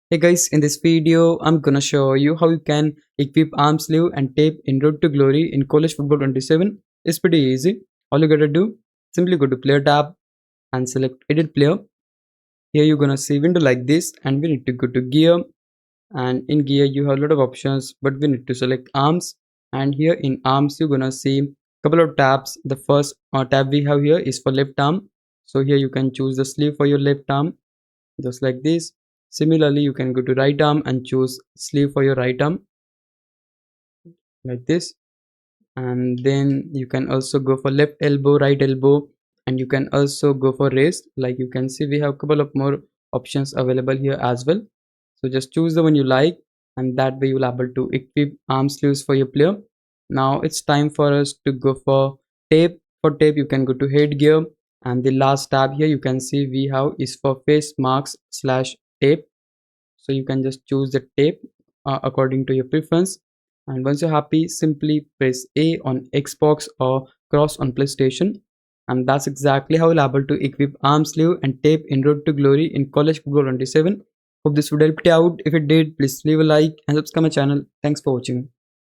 Hey guys, in this video, I'm gonna show you how you can equip arm sleeve and tape in Road to Glory in College Football 27. It's pretty easy. All you gotta do, simply go to Player tab and select Edit Player. Here you're gonna see window like this, and we need to go to Gear. And in Gear, you have a lot of options, but we need to select Arms. And here in Arms, you're gonna see a couple of tabs. The first tab we have here is for left arm. So here you can choose the sleeve for your left arm, just like this. Similarly, you can go to right arm and choose sleeve for your right arm like this. And then you can also go for left elbow, right elbow, and you can also go for wrist. Like you can see, we have a couple of more options available here as well. So just choose the one you like, and that way you'll able to equip arm sleeves for your player. Now it's time for us to go for tape. For tape, you can go to headgear, and the last tab here you can see we have is for face marks slash tape. So you can just choose the tape according to your preference, and once you're happy, simply press A on Xbox or cross on PlayStation. And that's exactly how you'll able to equip arm sleeve and tape in Road to Glory in College Football 27. Hope this would help you out. If it did, please leave a like and subscribe my channel. Thanks for watching.